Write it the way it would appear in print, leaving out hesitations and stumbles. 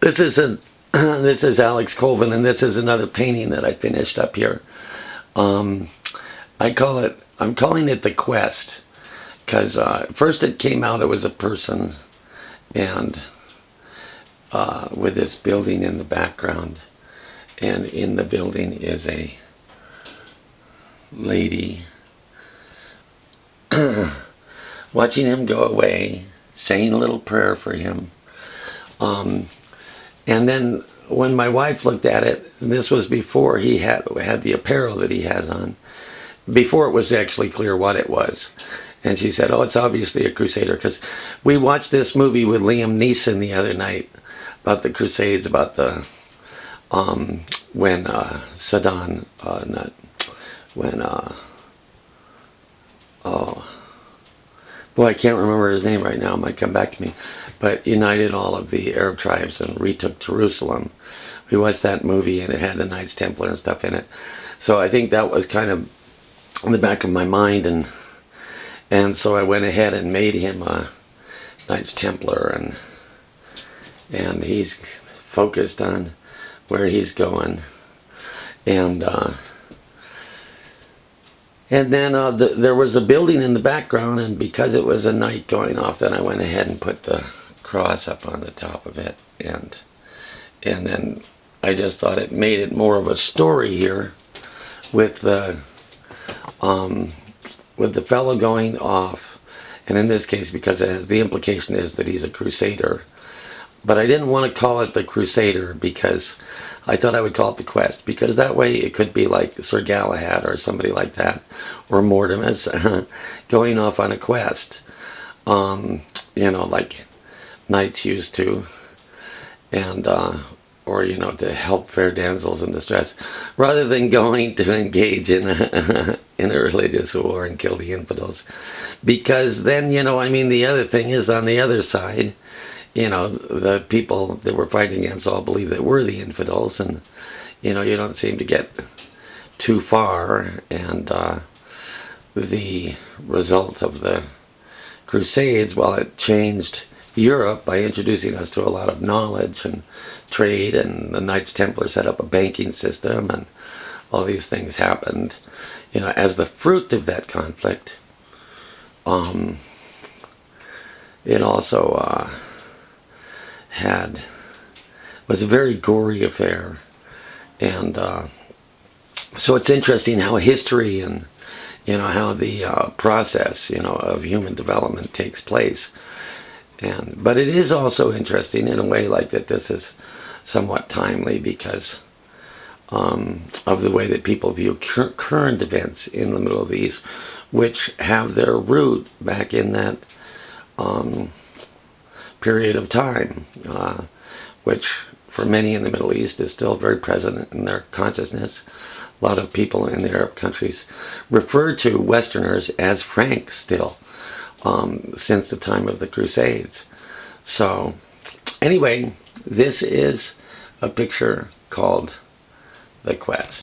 This is a this is Alex Colvin, and this is another painting that I finished up here. I'm calling it The Quest, because first it came out, it was a person, and with this building in the background, and in the building is a lady watching him go away, saying a little prayer for him. And then when my wife looked at it, this was before he had the apparel that he has on, before it was actually clear what it was. And she said, oh, it's obviously a Crusader, because we watched this movie with Liam Neeson the other night about the Crusades, about the, when Saddam, boy, I can't remember his name right now, it might come back to me, but united all of the Arab tribes and retook Jerusalem. We watched that movie and it had the Knights Templar and stuff in it. So I think that was kind of in the back of my mind, and so I went ahead and made him a Knights Templar, and he's focused on where he's going. And then there was a building in the background, and because it was a night going off, then I went ahead and put the cross up on the top of it, and then I just thought it made it more of a story here with the fellow going off, and in this case, because the implication is that he's a Crusader. But I didn't want to call it the Crusader, because I thought I would call it the Quest, because that way it could be like Sir Galahad or somebody like that, or Mortimus going off on a quest, you know, like knights used to, and or, you know, to help fair damsels in distress, rather than going to engage in a religious war and kill the infidels. Because then, you know, I mean, the other thing is, on the other side, you know, the people that we're fighting against all believe that we're the infidels, and, you know, you don't seem to get too far. And the result of the Crusades, well, it changed Europe by introducing us to a lot of knowledge and trade, and the Knights Templar set up a banking system, and all these things happened, you know, as the fruit of that conflict. It also was a very gory affair, and so it's interesting how history and, you know, how the process, you know, of human development takes place. But it is also interesting in a way like that this is somewhat timely, because of the way that people view current events in the Middle East, which have their root back in that period of time, which for many in the Middle East is still very present in their consciousness. A lot of people in the Arab countries refer to Westerners as Franks still, since the time of the Crusades. So anyway, this is a picture called The Quest.